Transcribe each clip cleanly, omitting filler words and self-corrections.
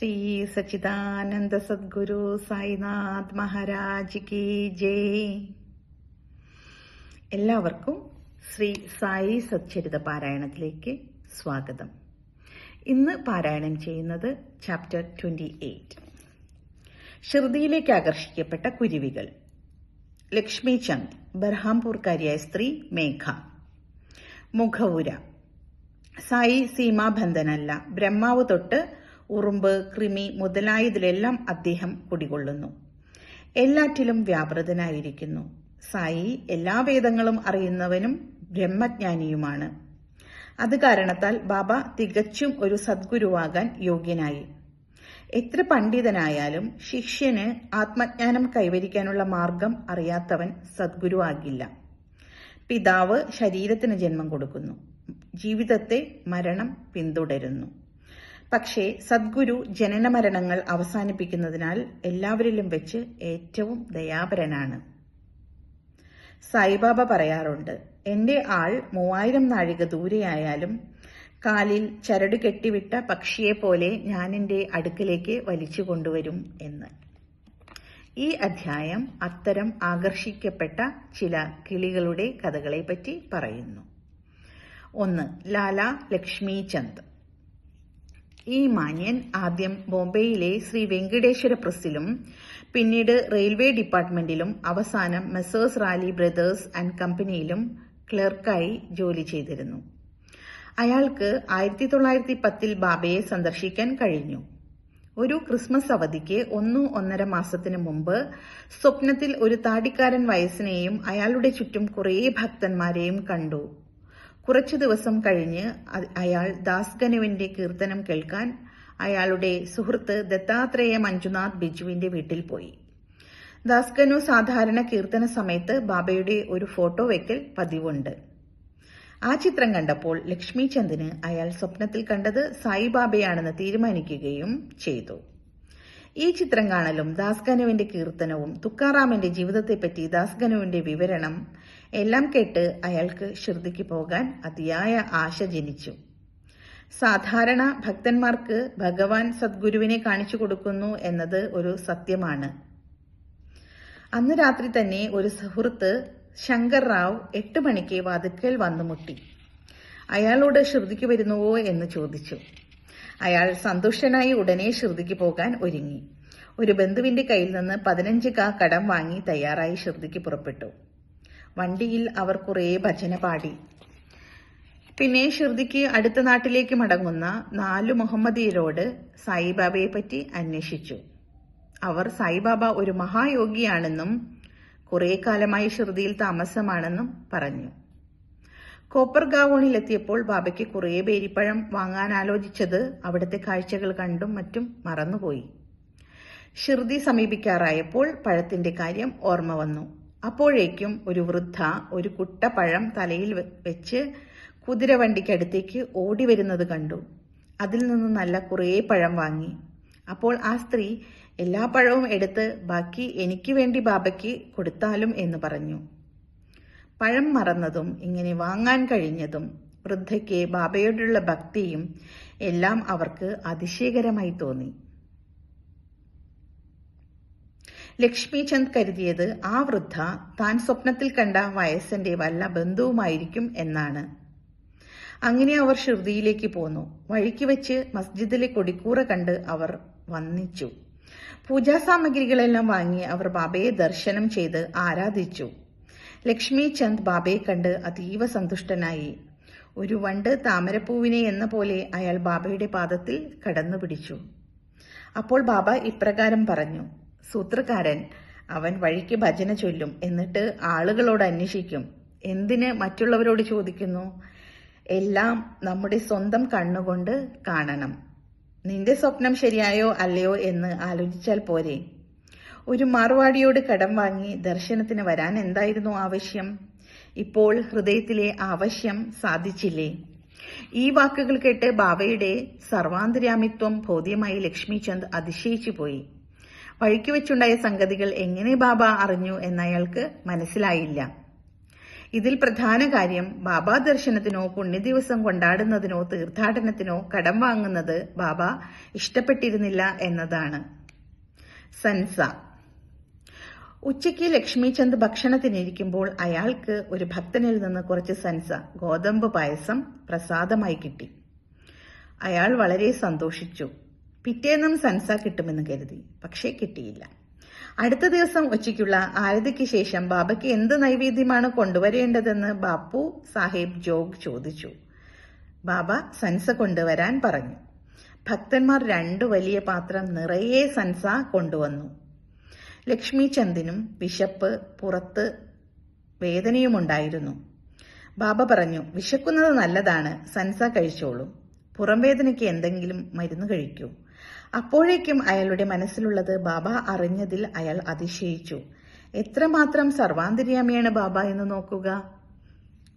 ശ്രീ സച്ചിദാനന്ദ സദ്ഗുരു സായിനാഥ് മഹാരാജ് കി ജയ്. എല്ലാവർക്കും ശ്രീ സായി സച്ചരിത പാരായണത്തിലേക്ക് സ്വാഗതം. ഇന്ന് പാരായണം ചെയ്യുന്നത് ചാപ്റ്റർ 28. ഷിർദിയിലേക്ക് ആകർഷിക്കപ്പെട്ട കുരുവികൾ. ലക്ഷ്മി ചന്ദ്, ബർഹാംപൂർക്കാരിയായ സ്ത്രീ മേഘ. മുഖവുര. സായി സീമാബന്ധനല്ല. ബ്രഹ്മാവ് തൊട്ട് ഉറുമ്പ്, കൃമി മുതലായതിലെല്ലാം അദ്ദേഹം കുടികൊള്ളുന്നു. എല്ലാറ്റിലും വ്യാപൃതനായിരിക്കുന്നു. സായി എല്ലാ വേദങ്ങളും അറിയുന്നവനും ബ്രഹ്മജ്ഞാനിയുമാണ്. അത് കാരണത്താൽ ബാബ തികച്ചും ഒരു സദ്ഗുരുവാകാൻ യോഗ്യനായി. എത്ര പണ്ഡിതനായാലും ശിഷ്യന് ആത്മജ്ഞാനം കൈവരിക്കാനുള്ള മാർഗം അറിയാത്തവൻ സദ്ഗുരു ആകില്ല. പിതാവ് ശരീരത്തിന് ജന്മം കൊടുക്കുന്നു, ജീവിതത്തെ മരണം പിന്തുടരുന്നു. പക്ഷേ സദ്ഗുരു ജനന മരണങ്ങൾ അവസാനിപ്പിക്കുന്നതിനാൽ എല്ലാവരിലും വെച്ച് ഏറ്റവും ദയാപരനാണ്. സായിബാബ പറയാറുണ്ട്, എന്റെ ആൾ 3000 നാഴിക ദൂരെയായാലും കാലിൽ ചരട് കെട്ടിവിട്ട പക്ഷിയെപ്പോലെ ഞാൻ എന്റെ അടുക്കിലേക്ക് വലിച്ചു കൊണ്ടുവരും എന്ന്. ഈ അധ്യായം അത്തരം ആകർഷിക്കപ്പെട്ട ചില കിളികളുടെ കഥകളെപ്പറ്റി പറയുന്നു. 1. ലാല ലക്ഷ്മി ചന്ദ്. ഈ മാന്യൻ ആദ്യം ബോംബെയിലെ ശ്രീ വെങ്കടേശ്വര പ്രസ്സിലും പിന്നീട് റെയിൽവേ ഡിപ്പാർട്ട്മെന്റിലും അവസാനം മെസ്സേഴ്സ് റാലി ബ്രദേഴ്സ് ആൻഡ് കമ്പനിയിലും ക്ലർക്കായി ജോലി ചെയ്തിരുന്നു. അയാൾക്ക് 1910 ബാബയെ സന്ദർശിക്കാൻ കഴിഞ്ഞു. ഒരു ക്രിസ്മസ് അവധിക്ക് 1-1.5 മാസത്തിനു മുമ്പ് സ്വപ്നത്തിൽ ഒരു താടിക്കാരൻ വയസ്സിനെയും അയാളുടെ ചുറ്റും കുറേ ഭക്തന്മാരെയും കണ്ടു. കുറച്ചു ദിവസം കഴിഞ്ഞ് അയാൾ ദാസ്ഗനുവിന്റെ കീർത്തനം കേൾക്കാൻ അയാളുടെ സുഹൃത്ത് ദത്താത്രേയ മഞ്ജുനാഥ് ബിജുവിന്റെ വീട്ടിൽ പോയി. ദാസ്ഗനു സാധാരണ കീർത്തന സമയത്ത് ബാബയുടെ ഒരു ഫോട്ടോ വയ്ക്കൽ പതിവുണ്ട്. ആ ചിത്രം കണ്ടപ്പോൾ ലക്ഷ്മി ചന്ദിന് അയാൾ സ്വപ്നത്തിൽ കണ്ടത് സായിബാബയാണെന്ന് തീരുമാനിക്കുകയും ചെയ്തു. ഈ ചിത്രം കാണലും ദാസ്ഗനുവിന്റെ കീർത്തനവും തുക്കാറാമിന്റെ ജീവിതത്തെപ്പറ്റി ദാസ്ഗനുവിന്റെ വിവരണം എല്ലാം കേട്ട് അയാൾക്ക് ഷിർദിക്ക് പോകാൻ അതിയായ ആശ ജനിച്ചു. സാധാരണ ഭക്തന്മാർക്ക് ഭഗവാൻ സദ്ഗുരുവിനെ കാണിച്ചു കൊടുക്കുന്നു എന്നത് ഒരു സത്യമാണ്. അന്ന് രാത്രി തന്നെ ഒരു സുഹൃത്ത് ശങ്കർ റാവ് 8 മണിക്ക് വാതിൽക്കൽ വന്നു മുട്ടി. അയാളോട് ഷിർദിക്ക് വരുന്നുവോ എന്ന് ചോദിച്ചു. അയാൾ സന്തുഷ്ടനായി ഉടനെ ഷിർദിക്ക് പോകാൻ ഒരുങ്ങി. ഒരു ബന്ധുവിന്റെ കയ്യിൽ നിന്ന് 15 കടം വാങ്ങി തയ്യാറായി ഷിർദിക്ക് പുറപ്പെട്ടു. വണ്ടിയിൽ അവർ കുറേ ഭജന പാടി. പിന്നെ ഷിർദിക്ക് അടുത്ത നാട്ടിലേക്ക് മടങ്ങുന്ന 4 മുഹമ്മദീയരോട് സായിബാബയെ പറ്റി അന്വേഷിച്ചു. അവർ സായിബാബ ഒരു മഹായോഗിയാണെന്നും കുറേ കാലമായി ഷിർദിയിൽ താമസമാണെന്നും പറഞ്ഞു. കോപ്പർഗാവോണിലെത്തിയപ്പോൾ ബാബയ്ക്ക് കുറേ ബേരിപ്പഴം വാങ്ങാൻ ആലോചിച്ചത് അവിടുത്തെ കാഴ്ചകൾ കണ്ടും മറ്റും മറന്നുപോയി. ഷിർദി സമീപിക്കാറായപ്പോൾ പഴത്തിന്റെ കാര്യം ഓർമ്മ വന്നു. അപ്പോഴേക്കും ഒരു വൃദ്ധ ഒരു കുട്ട പഴം തലയിൽ വെച്ച് കുതിരവണ്ടിക്കടുത്തേക്ക് ഓടി വരുന്നത് കണ്ടു. അതിൽ നിന്ന് നല്ല കുറേ പഴം വാങ്ങി. അപ്പോൾ ആ സ്ത്രീ എല്ലാ പഴവും എടുത്ത് ബാക്കി എനിക്ക് വേണ്ടി ബാബയ്ക്ക് കൊടുത്താലും എന്ന് പറഞ്ഞു. പഴം മറന്നതും ഇങ്ങനെ വാങ്ങാൻ കഴിഞ്ഞതും വൃദ്ധയ്ക്ക് ബാബയോടുള്ള ഭക്തിയും എല്ലാം അവർക്ക് അതിശയകരമായി തോന്നി. ലക്ഷ്മി ചന്ദ് കരുതിയത് ആ വൃദ്ധ താൻ സ്വപ്നത്തിൽ കണ്ട വയസ്സന്റെ വല്ല ബന്ധുവുമായിരിക്കും എന്നാണ്. അങ്ങനെ അവർ ഷിർദിയിലേക്ക് പോന്നു. വഴിക്ക് വെച്ച് മസ്ജിദിലെ കൊടിക്കൂറ കണ്ട് അവർ വന്ദിച്ചു. പൂജാസാമഗ്രികളെല്ലാം വാങ്ങി അവർ ബാബയെ ദർശനം ചെയ്ത് ആരാധിച്ചു. ലക്ഷ്മി ചന്ദ് ബാബയെ കണ്ട് അതീവ സന്തുഷ്ടനായി. ഒരു വണ്ട് താമരപ്പൂവിനെ എന്ന പോലെ അയാൾ ബാബയുടെ പാദത്തിൽ കടന്നു പിടിച്ചു. അപ്പോൾ ബാബ ഇപ്രകാരം പറഞ്ഞു, സൂത്രക്കാരൻ അവൻ വഴിക്ക് ഭജന ചൊല്ലും, എന്നിട്ട് ആളുകളോട് അന്വേഷിക്കും. എന്തിന് മറ്റുള്ളവരോട് ചോദിക്കുന്നു? എല്ലാം നമ്മുടെ സ്വന്തം കണ്ണുകൊണ്ട് കാണണം. നിന്റെ സ്വപ്നം ശരിയായോ അല്ലയോ എന്ന് ആലോചിച്ചാൽ പോരെ. ഒരു മാർവാടിയോട് കടം വാങ്ങി ദർശനത്തിന് വരാൻ എന്തായിരുന്നു ആവശ്യം? ഇപ്പോൾ ഹൃദയത്തിലെ ആവശ്യം സാധിച്ചില്ലേ? ഈ വാക്കുകൾ കേട്ട് ബാബയുടെ സർവാന്തര്യാമിത്വം ബോധ്യമായി ലക്ഷ്മി ചന്ദ് അതിശയിച്ചു പോയി. വഴിക്ക് വെച്ചുണ്ടായ സംഗതികൾ എങ്ങനെ ബാബ അറിഞ്ഞു എന്നയാൾക്ക് മനസ്സിലായില്ല. ഇതിൽ പ്രധാന കാര്യം ബാബാ ദർശനത്തിനോ പുണ്യദിവസം കൊണ്ടാടുന്നതിനോ തീർത്ഥാടനത്തിനോ കടം വാങ്ങുന്നത് ബാബ ഇഷ്ടപ്പെട്ടിരുന്നില്ല എന്നതാണ്. സൻസ. ഉച്ചയ്ക്ക് ലക്ഷ്മിചന്ദ് ഭക്ഷണത്തിനിരിക്കുമ്പോൾ അയാൾക്ക് ഒരു ഭക്തനിൽ നിന്ന് കുറച്ച് സൻസ ഗോതമ്പ് പായസം പ്രസാദമായി കിട്ടി. അയാൾ വളരെ സന്തോഷിച്ചു. പിറ്റേന്നും സൻസ കിട്ടുമെന്ന് കരുതി. പക്ഷേ കിട്ടിയില്ല. അടുത്ത ദിവസം ഉച്ചയ്ക്കുള്ള ആരതിക്ക് ശേഷം ബാബയ്ക്ക് എന്ത് നൈവേദ്യമാണ് കൊണ്ടുവരേണ്ടതെന്ന് ബാപ്പു സാഹിബ് ജോഗ് ചോദിച്ചു. ബാബ സൻസ കൊണ്ടുവരാൻ പറഞ്ഞു. ഭക്തന്മാർ 2 വലിയ പാത്രം നിറയെ സൻസ കൊണ്ടുവന്നു. ലക്ഷ്മിചന്ദിനും വിശപ്പ്, പുറത്ത് വേദനയുമുണ്ടായിരുന്നു. ബാബ പറഞ്ഞു, വിശക്കുന്നത് നല്ലതാണ്, സൻസ കഴിച്ചോളൂ. പുറം വേദനയ്ക്ക് എന്തെങ്കിലും മരുന്ന് കഴിക്കൂ. അപ്പോഴേക്കും അയാളുടെ മനസ്സിലുള്ളത് ബാബ അറിഞ്ഞതിൽ അയാൾ അതിശയിച്ചു. എത്രമാത്രം സർവാന്തര്യാമിയാണ് ബാബ എന്ന് നോക്കുക.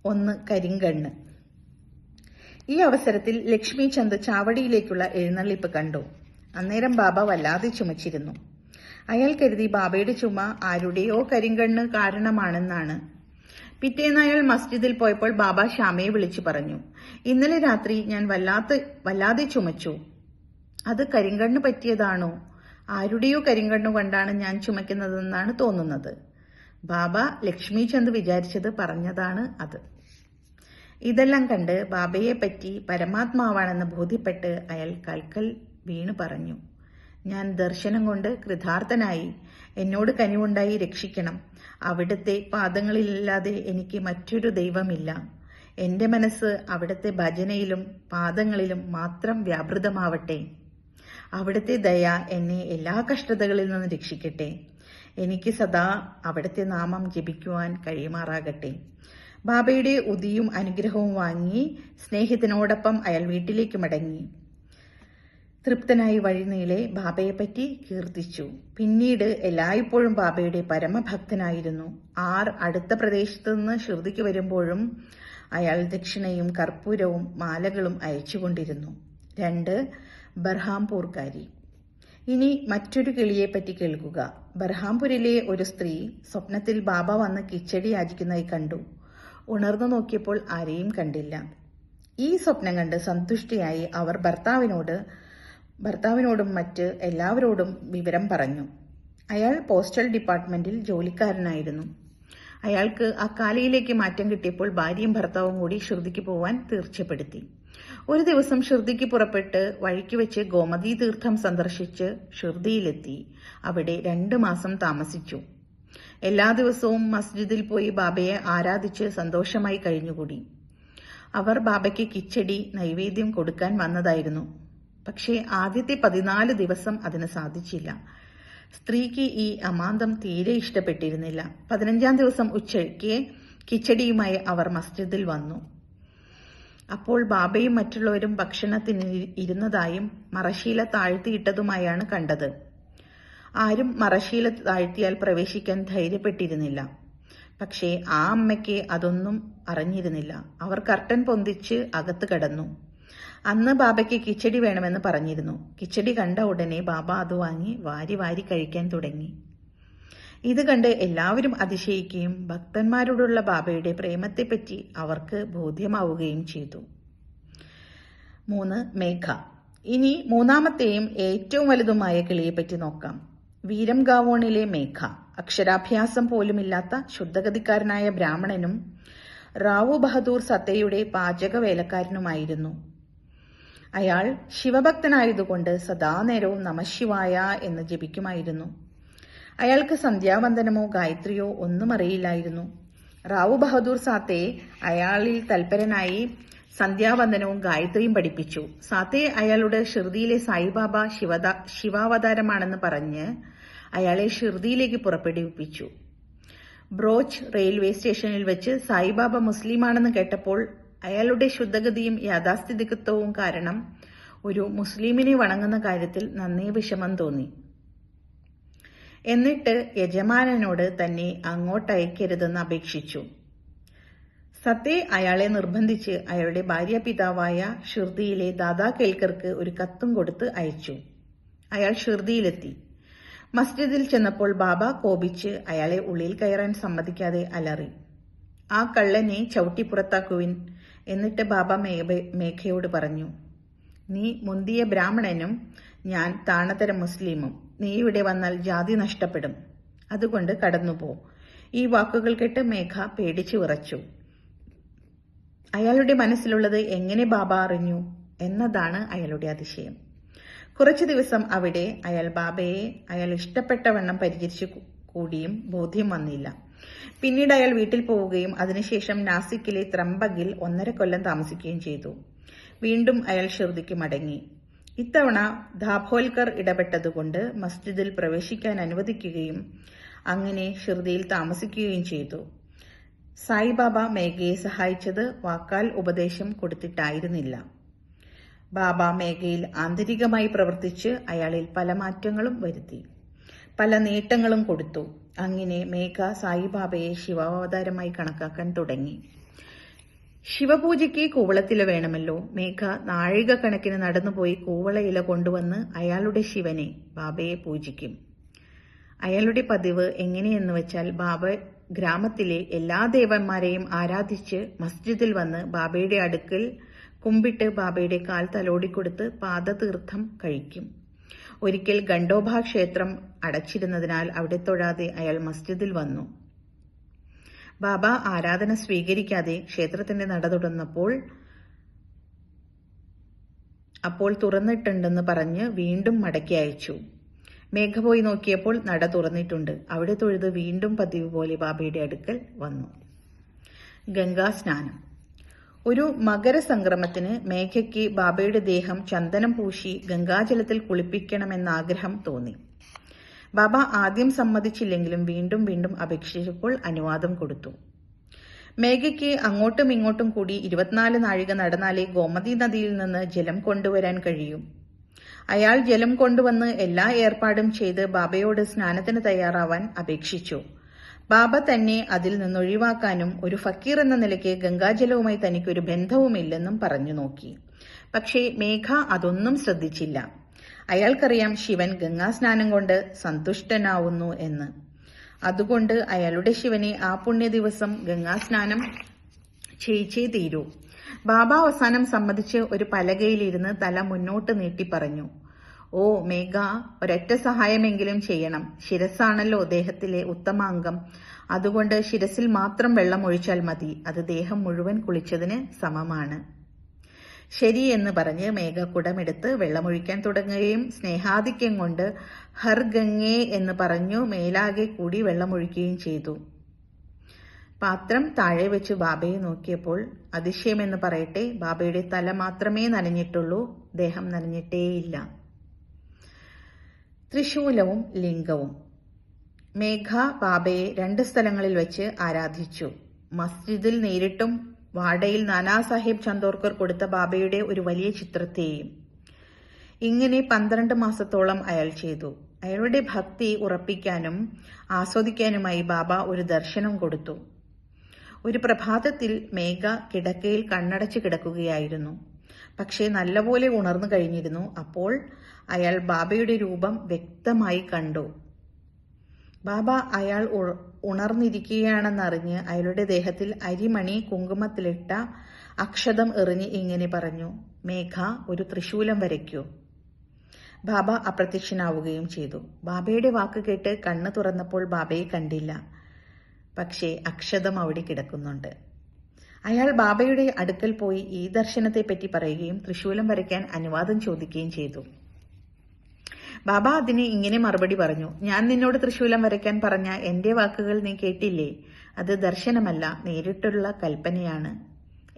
1. കരിങ്കണ്ണ്. ഈ അവസരത്തിൽ ലക്ഷ്മിചന്ദ് ചാവടിയിലേക്കുള്ള എഴുന്നള്ളിപ്പ് കണ്ടു. അന്നേരം ബാബ വല്ലാതെ ചുമച്ചിരുന്നു. അയാൾ കരുതി ബാബയുടെ ചുമ ആരുടെയോ കരിങ്കണ്ണ് കാരണമാണെന്നാണ്. പിറ്റേന്ന് അയാൾ മസ്ജിദിൽ പോയപ്പോൾ ബാബ ശ്യാമയെ വിളിച്ചു പറഞ്ഞു, ഇന്നലെ രാത്രി ഞാൻ വല്ലാതെ ചുമച്ചു. അത് കരിങ്കണ്ണ് പറ്റിയതാണോ? ആരുടെയോ കരിങ്കണ്ണു കൊണ്ടാണ് ഞാൻ ചുമക്കുന്നതെന്നാണ് തോന്നുന്നത്. ബാബ ലക്ഷ്മിചന്ദ് വിചാരിച്ചത് പറഞ്ഞതാണ് അത്. ഇതെല്ലാം കണ്ട് ബാബയെ പറ്റി പരമാത്മാവാണെന്ന് ബോധ്യപ്പെട്ട് അയാൾ കൽക്കൽ വീണ് പറഞ്ഞു, ഞാൻ ദർശനം കൊണ്ട് കൃതാർത്ഥനായി. എന്നോട് കനിവുണ്ടായി രക്ഷിക്കണം. അവിടുത്തെ പാദങ്ങളിലല്ലാതെ എനിക്ക് മറ്റൊരു ദൈവമില്ല. എന്റെ മനസ്സ് അവിടുത്തെ ഭജനയിലും പാദങ്ങളിലും മാത്രം വ്യാപൃതമാവട്ടെ. അവിടുത്തെ ദയ എന്നെ എല്ലാ കഷ്ടതകളിൽ നിന്നും രക്ഷിക്കട്ടെ. എനിക്ക് സദാ അവിടുത്തെ നാമം ജപിക്കുവാൻ കഴിയുമാറാകട്ടെ. ബാബയുടെ ഉദിയും അനുഗ്രഹവും വാങ്ങി സ്നേഹിതനോടൊപ്പം അയാൾ വീട്ടിലേക്ക് മടങ്ങി. തൃപ്തനായി വഴിനീളെ ബാബയെപ്പറ്റി കീർത്തിച്ചു. പിന്നീട് എല്ലായ്പ്പോഴും ബാബയുടെ പരമഭക്തനായിരുന്നു. അടുത്ത പ്രദേശത്തു നിന്ന് ഷിർദിക്ക് വരുമ്പോഴും അയാൾ ദക്ഷിണയും കർപ്പൂരവും മാലകളും അയച്ചുകൊണ്ടിരുന്നു. 2. ബർഹാംപൂർക്കാരി. ഇനി മറ്റൊരു കിളിയെപ്പറ്റി കേൾക്കുക. ബർഹാംപൂരിലെ ഒരു സ്ത്രീ സ്വപ്നത്തിൽ ബാബ വന്ന് കിച്ചടി യാചിക്കുന്നതായി കണ്ടു. ഉണർന്നു നോക്കിയപ്പോൾ ആരെയും കണ്ടില്ല. ഈ സ്വപ്നം കണ്ട് സന്തുഷ്ടിയായി അവർ ഭർത്താവിനോടും മറ്റ് എല്ലാവരോടും വിവരം പറഞ്ഞു. അയാൾ പോസ്റ്റൽ ഡിപ്പാർട്ട്മെന്റിൽ ജോലിക്കാരനായിരുന്നു. അയാൾക്ക് അക്കാലയിലേക്ക് മാറ്റം കിട്ടിയപ്പോൾ ഭാര്യയും ഭർത്താവും കൂടി ഷിർദിക്ക് പോവാൻ തീർച്ചപ്പെടുത്തി. ഒരു ദിവസം ഷിർദിക്ക് പുറപ്പെട്ട് വഴിക്ക് വെച്ച് ഗോമതി തീർത്ഥം സന്ദർശിച്ച് ഷിർദിയിലെത്തി. അവിടെ 2 മാസം താമസിച്ചു. എല്ലാ ദിവസവും മസ്ജിദിൽ പോയി ബാബയെ ആരാധിച്ച് സന്തോഷമായി കഴിഞ്ഞുകൂടി. അവർ ബാബയ്ക്ക് കിച്ചടി നൈവേദ്യം കൊടുക്കാൻ വന്നതായിരുന്നു. പക്ഷേ ആദ്യത്തെ 14 ദിവസം അതിന് സാധിച്ചില്ല. സ്ത്രീക്ക് ഈ അമാന്തം തീരെ ഇഷ്ടപ്പെട്ടിരുന്നില്ല. 15-ാം ദിവസം ഉച്ചയ്ക്ക് കിച്ചടിയുമായി അവർ മസ്ജിദിൽ വന്നു. അപ്പോൾ ബാബയും മറ്റുള്ളവരും ഭക്ഷണത്തിന് ഇരുന്നതായും മറശീല താഴ്ത്തിയിട്ടതുമായാണ് കണ്ടത്. ആരും മറശീല താഴ്ത്തിയാൽ പ്രവേശിക്കാൻ ധൈര്യപ്പെട്ടിരുന്നില്ല. പക്ഷേ ആ അമ്മയ്ക്ക് അതൊന്നും അറിഞ്ഞിരുന്നില്ല. അവർ കർട്ടൻ പൊന്തിച്ച് അകത്ത് കടന്നു. അന്ന് ബാബയ്ക്ക് കിച്ചടി വേണമെന്ന് പറഞ്ഞിരുന്നു. കിച്ചടി കണ്ട ഉടനെ ബാബ അത് വാങ്ങി വാരി വാരി കഴിക്കാൻ തുടങ്ങി. ഇത് കണ്ട് എല്ലാവരും അതിശയിക്കുകയും ഭക്തന്മാരോടുള്ള ബാബയുടെ പ്രേമത്തെപ്പറ്റി അവർക്ക് ബോധ്യമാവുകയും ചെയ്തു. 3. മേഘ. ഇനി 3ാമത്തെയും ഏറ്റവും വലുതുമായ കിളിയെപ്പറ്റി നോക്കാം. വീരം ഗാവോണിലെ മേഘ അക്ഷരാഭ്യാസം പോലുമില്ലാത്ത ശുദ്ധഗതിക്കാരനായ ബ്രാഹ്മണനും റാവു ബഹദൂർ സത്തയുടെ പാചക വേലക്കാരനുമായിരുന്നു. അയാൾ ശിവഭക്തനായതുകൊണ്ട് സദാനേരവും നമഃശിവായ എന്ന് ജപിക്കുമായിരുന്നു. അയാൾക്ക് സന്ധ്യാവന്ദനമോ ഗായത്രിയോ ഒന്നും അറിയില്ലായിരുന്നു. റാവു ബഹദൂർ സാത്തയെ അയാളിൽ തൽപരനായി സന്ധ്യാവന്ദനവും ഗായത്രിയും പഠിപ്പിച്ചു. സാത്തയെ അയാളുടെ ഷിർദിയിലെ സായിബാബ ശിവാവതാരമാണെന്ന് പറഞ്ഞ് അയാളെ ഷിർദിയിലേക്ക് പുറപ്പെടുവിപ്പിച്ചു. ബ്രോച്ച് റെയിൽവേ സ്റ്റേഷനിൽ വെച്ച് സായിബാബ മുസ്ലിമാണെന്ന് കേട്ടപ്പോൾ അയാളുടെ ശുദ്ധഗതിയും യാഥാസ്ഥിതികത്വവും കാരണം ഒരു മുസ്ലിമിനെ വണങ്ങുന്ന കാര്യത്തിൽ നന്നേ വിഷമം തോന്നി. എന്നിട്ട് യജമാനനോട് തന്നെ അങ്ങോട്ടയക്കരുതെന്ന് അപേക്ഷിച്ചു. സത്തെ അയാളെ നിർബന്ധിച്ച് അയാളുടെ ഭാര്യാപിതാവായ ഷിർദിയിലെ ദാദാ കേൽക്കർക്ക് ഒരു കത്തും കൊടുത്ത് അയച്ചു. അയാൾ ഷിർദിയിലെത്തി. മസ്ജിദിൽ ചെന്നപ്പോൾ ബാബ കോപിച്ച് അയാളെ ഉള്ളിൽ കയറാൻ സമ്മതിക്കാതെ അലറി. ആ കള്ളനെ ചവിട്ടി പുറത്താക്കുവിൻ. എന്നിട്ട് ബാബ മേഘയോട് പറഞ്ഞു, നീ മുന്തിയ ബ്രാഹ്മണനും ഞാൻ താണതരം മുസ്ലിമും. നീ ഇവിടെ വന്നാൽ ജാതി നഷ്ടപ്പെടും. അതുകൊണ്ട് കടന്നുപോ. ഈ വാക്കുകൾ കേട്ട് മേഘ പേടിച്ചു വിറച്ചു. അയാളുടെ മനസ്സിലുള്ളത് എങ്ങനെ ബാബ അറിഞ്ഞു എന്നതാണ് അയാളുടെ അതിശയം. കുറച്ചു ദിവസം അവിടെ അയാൾ ബാബയെ അയാൾ ഇഷ്ടപ്പെട്ടവണ്ണം പരിചരിച്ചു കൂടിയും ബോധ്യം വന്നില്ല. പിന്നീട് അയാൾ വീട്ടിൽ പോവുകയും അതിനുശേഷം നാസിക്കിലെ ത്രംബകിൽ 1.5 കൊല്ലം താമസിക്കുകയും ചെയ്തു. വീണ്ടും അയാൾ ഷിർദിക്ക് മടങ്ങി. ഇത്തവണ ദാഭോൽക്കർ ഇടപെട്ടതുകൊണ്ട് മസ്ജിദിൽ പ്രവേശിക്കാൻ അനുവദിക്കുകയും അങ്ങനെ ഷിർദിയിൽ താമസിക്കുകയും ചെയ്തു. സായിബാബ മേഘയെ സഹായിച്ചത് വാക്കാൽ ഉപദേശം കൊടുത്തിട്ടായിരുന്നില്ല. ബാബ മേഘയിൽ ആന്തരികമായി പ്രവർത്തിച്ച് അയാളിൽ പല മാറ്റങ്ങളും വരുത്തി, പല നേട്ടങ്ങളും കൊടുത്തു. അങ്ങനെ മേഘ സായിബാബയെ ശിവാവതാരമായി കണക്കാക്കാൻ തുടങ്ങി. ശിവപൂജയ്ക്ക് കൂവളത്തില വേണമല്ലോ. മേഘ നാഴികക്കണക്കിന് നടന്നുപോയി കൂവളയില കൊണ്ടുവന്ന് അയാളുടെ ശിവനെ, ബാബയെ പൂജിക്കും. അയാളുടെ പതിവ് എങ്ങനെയെന്ന് വെച്ചാൽ ബാബ ഗ്രാമത്തിലെ എല്ലാ ദേവന്മാരെയും ആരാധിച്ച് മസ്ജിദിൽ വന്ന് ബാബയുടെ അടുക്കൽ കുമ്പിട്ട് ബാബയുടെ കാൽ തലോടിക്കൊടുത്ത് പാദതീർത്ഥം കഴിക്കും. ഒരിക്കൽ ഖണ്ഡോബ ക്ഷേത്രം അടച്ചിരുന്നതിനാൽ അവിടെ തൊഴാതെ അയാൾ മസ്ജിദിൽ വന്നു. ബാബ ആരാധന സ്വീകരിക്കാതെ ക്ഷേത്രത്തിന്റെ നട തുറന്നപ്പോൾ തുറന്നിട്ടുണ്ടെന്ന് പറഞ്ഞ് വീണ്ടും മടക്കി അയച്ചു. മേഘ പോയി നോക്കിയപ്പോൾ നട തുറന്നിട്ടുണ്ട്. അവിടെ തൊഴുത് വീണ്ടും പതിവ് പോലെ ബാബയുടെ അടുക്കൽ വന്നു. ഗംഗാ സ്നാനം. ഒരു മകരസംക്രമത്തിന് മേഘയ്ക്ക് ബാബയുടെ ദേഹം ചന്ദനം പൂശി ഗംഗാജലത്തിൽ കുളിപ്പിക്കണമെന്ന ആഗ്രഹം തോന്നി. ബാബ ആദ്യം സമ്മതിച്ചില്ലെങ്കിലും വീണ്ടും വീണ്ടും അപേക്ഷിച്ചപ്പോൾ അനുവാദം കൊടുത്തു. മേഘയ്ക്ക് അങ്ങോട്ടും ഇങ്ങോട്ടും കൂടി 24 നാഴിക നടന്നാലേ ഗോമതി നദിയിൽ നിന്ന് ജലം കൊണ്ടുവരാൻ കഴിയും. അയാൾ ജലം കൊണ്ടുവന്ന് എല്ലാ ഏർപ്പാടും ചെയ്ത് ബാബയോട് സ്നാനത്തിന് തയ്യാറാവാൻ അപേക്ഷിച്ചു. ബാബ തന്നെ അതിൽ നിന്നൊഴിവാക്കാനും ഒരു ഫക്കീർ എന്ന നിലയ്ക്ക് ഗംഗാജലവുമായി തനിക്കൊരു ബന്ധവുമില്ലെന്നും പറഞ്ഞു നോക്കി. പക്ഷേ മേഘ അതൊന്നും ശ്രദ്ധിച്ചില്ല. അയാൾക്കറിയാം ശിവൻ ഗംഗാസ്നാനം കൊണ്ട് സന്തുഷ്ടനാവുന്നു എന്ന്. അതുകൊണ്ട് അയാളുടെ ശിവനെ ആ പുണ്യ ദിവസം ഗംഗാസ്നാനം ചെയ്യിച്ചേ തീരൂ. ബാബ അവസാനം സമ്മതിച്ച് ഒരു പലകയിലിരുന്ന് തല മുന്നോട്ട് നീട്ടി പറഞ്ഞു, ഓ മേഘ, ഒരൊറ്റ സഹായമെങ്കിലും ചെയ്യണം. ശിരസാണല്ലോ ദേഹത്തിലെ ഉത്തമാംഗം. അതുകൊണ്ട് ശിരസിൽ മാത്രം വെള്ളം ഒഴിച്ചാൽ മതി. അത് ദേഹം മുഴുവൻ കുളിച്ചതിന് സമമാണ്. ശരി എന്ന് പറഞ്ഞ് മേഘ കുടമെടുത്ത് വെള്ളമൊഴിക്കാൻ തുടങ്ങുകയും സ്നേഹാധിക്യം കൊണ്ട് ഹർ ഗംഗേ എന്ന് പറഞ്ഞു മേലാകെ കൂടി വെള്ളമൊഴിക്കുകയും ചെയ്തു. പാത്രം താഴെ വെച്ച് ബാബയെ നോക്കിയപ്പോൾ അതിശയമെന്ന് പറയട്ടെ, ബാബയുടെ തല മാത്രമേ നനഞ്ഞിട്ടുള്ളൂ, ദേഹം നനഞ്ഞിട്ടേയില്ല. ത്രിശൂലവും ലിംഗവും. മേഘ ബാബയെ 2 സ്ഥലങ്ങളിൽ വെച്ച് ആരാധിച്ചു. മസ്ജിദിൽ നേരിട്ടും വാഡയിൽ നാനാസാഹിബ് ചന്ദോർക്കർ കൊടുത്ത ബാബയുടെ ഒരു വലിയ ചിത്രത്തെയും. ഇങ്ങനെ 12 മാസത്തോളം അയാൾ ചെയ്തു. അയാളുടെ ഭക്തി ഉറപ്പിക്കാനും ആസ്വദിക്കാനുമായി ബാബ ഒരു ദർശനം കൊടുത്തു. ഒരു പ്രഭാതത്തിൽ മേഘ കിടക്കയിൽ കണ്ണടച്ച് കിടക്കുകയായിരുന്നു. പക്ഷേ നല്ലപോലെ ഉണർന്നു കഴിഞ്ഞിരുന്നു. അപ്പോൾ അയാൾ ബാബയുടെ രൂപം വ്യക്തമായി കണ്ടു. ബാബ അയാൾ ഉണർന്നിരിക്കുകയാണെന്നറിഞ്ഞ് അയാളുടെ ദേഹത്തിൽ അരിമണി കുങ്കുമത്തിലിട്ട അക്ഷതം എറിഞ്ഞ് ഇങ്ങനെ പറഞ്ഞു, മേഘ, ഒരു ത്രിശൂലം വരയ്ക്കൂ. ബാബ അപ്രത്യക്ഷനാവുകയും ചെയ്തു. ബാബയുടെ വാക്ക് കേട്ട് കണ്ണ് തുറന്നപ്പോൾ ബാബയെ കണ്ടില്ല. പക്ഷേ അക്ഷതം അവിടെ കിടക്കുന്നുണ്ട്. അയാൾ ബാബയുടെ അടുക്കൽ പോയി ഈ ദർശനത്തെപ്പറ്റി പറയുകയും ത്രിശൂലം വരയ്ക്കാൻ അനുവാദം ചോദിക്കുകയും ചെയ്തു. ബാബ അതിന് ഇങ്ങനെ മറുപടി പറഞ്ഞു, ഞാൻ നിന്നോട് ത്രിശൂലം വരയ്ക്കാൻ പറഞ്ഞ എന്റെ വാക്കുകൾ നീ കേട്ടില്ലേ? അത് ദർശനമല്ല, നേരിട്ടുള്ള കൽപ്പനയാണ്.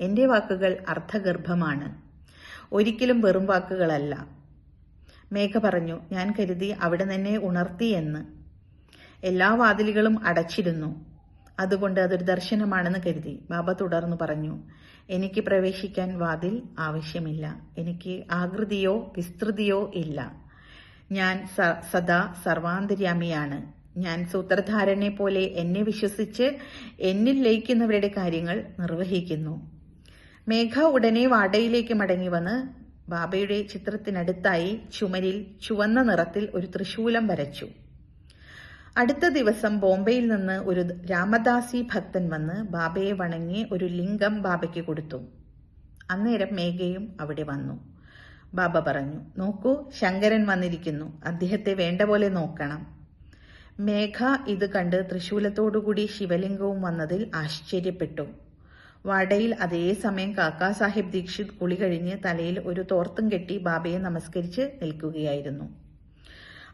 എന്റെ വാക്കുകൾ അർത്ഥഗർഭമാണ്, ഒരിക്കലും വെറും വാക്കുകളല്ല. മേഘ പറഞ്ഞു, ഞാൻ കരുതി അവിടെ നിന്നെ ഉണർത്തി എന്ന്. എല്ലാ വാതിലുകളും അടച്ചിരുന്നു, അതുകൊണ്ട് അതൊരു ദർശനമാണെന്ന് കരുതി. ബാബ തുടർന്നു പറഞ്ഞു, എനിക്ക് പ്രവേശിക്കാൻ വാതിൽ ആവശ്യമില്ല. എനിക്ക് ആകൃതിയോ വിസ്തൃതിയോ ഇല്ല. ഞാൻ സദാ സർവാന്തര്യാമിയാണ്. ഞാൻ സൂത്രധാരനെ പോലെ എന്നെ വിശ്വസിച്ച് എന്നിൽ ലയിക്കുന്നവരുടെ കാര്യങ്ങൾ നിർവഹിക്കുന്നു. മേഘ ഉടനെ വാടയിലേക്ക് മടങ്ങി വന്ന് ബാബയുടെ ചിത്രത്തിനടുത്തായി ചുമരിൽ ചുവന്ന നിറത്തിൽ ഒരു ത്രിശൂലം വരച്ചു. അടുത്ത ദിവസം ബോംബെയിൽ നിന്ന് ഒരു രാമദാസി ഭക്തൻ വന്ന് ബാബയെ വണങ്ങി ഒരു ലിംഗം ബാബയ്ക്ക് കൊടുത്തു. അന്നേരം മേഘയും അവിടെ വന്നു. ബാബ പറഞ്ഞു, നോക്കൂ, ശങ്കരൻ വന്നിരിക്കുന്നു, അദ്ദേഹത്തെ വേണ്ട പോലെ നോക്കണം. മേഘ ഇത് കണ്ട് തൃശൂലത്തോടുകൂടി ശിവലിംഗവും വന്നതിൽ ആശ്ചര്യപ്പെട്ടു. വാടയിൽ അതേസമയം കാക്കാ സാഹിബ് ദീക്ഷിത് കുളി കഴിഞ്ഞ് തലയിൽ ഒരു തോർത്തും കെട്ടി ബാബയെ നമസ്കരിച്ച് നിൽക്കുകയായിരുന്നു.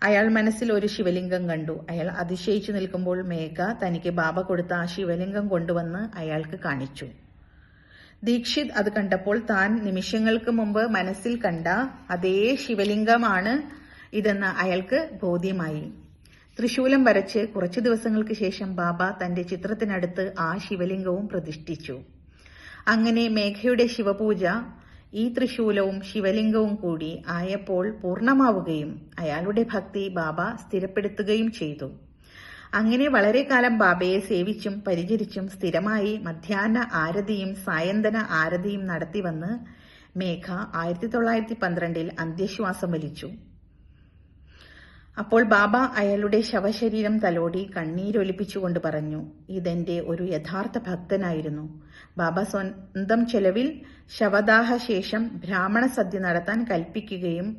അയാൾ മനസ്സിൽ ഒരു ശിവലിംഗം കണ്ടു. അയാൾ അതിശയിച്ചു നിൽക്കുമ്പോൾ മേഘ തനിക്ക് ബാബ കൊടുത്ത ആ ശിവലിംഗം കൊണ്ടുവന്ന് അയാൾക്ക് കാണിച്ചു. ദീക്ഷിത് അത് കണ്ടപ്പോൾ താൻ നിമിഷങ്ങൾക്ക് മുമ്പ് മനസ്സിൽ കണ്ട അതേ ശിവലിംഗമാണ് ഇതെന്ന് അയാൾക്ക് ബോധ്യമായി. തൃശൂലം വരച്ച് കുറച്ചു ദിവസങ്ങൾക്ക് ശേഷം ബാബ തന്റെ ചിത്രത്തിനടുത്ത് ആ ശിവലിംഗവും പ്രതിഷ്ഠിച്ചു. അങ്ങനെ മേഘയുടെ ശിവപൂജ ഈ തൃശൂലവും ശിവലിംഗവും കൂടി ആയപ്പോൾ പൂർണ്ണമാവുകയും അയാളുടെ ഭക്തി ബാബ സ്ഥിരപ്പെടുത്തുകയും ചെയ്തു. അങ്ങനെ വളരെ കാലം ബാബയെ സേവിച്ചും പരിചരിച്ചും സ്ഥിരമായി മധ്യാഹ്ന ആരതിയും സായന്തന ആരതിയും നടത്തിവന്ന് മേഘ 1912 അന്ത്യശ്വാസം വലിച്ചു. അപ്പോൾ ബാബ അയാളുടെ ശവശരീരം തലോടി കണ്ണീരൊലിപ്പിച്ചുകൊണ്ട് പറഞ്ഞു, ഇതെന്റെ ഒരു യഥാർത്ഥ ഭക്തനായിരുന്നു. ബാബ സ്വന്തം ചെലവിൽ ശവദാഹ ശേഷം ബ്രാഹ്മണ സദ്യ നടത്താൻ കൽപ്പിക്കുകയും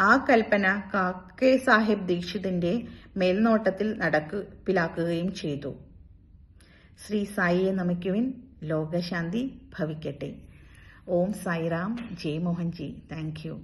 ആ കൽപ്പന കാക്കേ സാഹിബ് ദീക്ഷിതിന്റെ മേൽനോട്ടത്തിൽ നടപ്പിലാക്കുകയും ചെയ്തു. ശ്രീ സായിയെ നമിക്കുവിൻ. ലോകശാന്തി ഭവിക്കട്ടെ. ഓം സായിറാം. ജയ് മോഹൻജി. Thank U.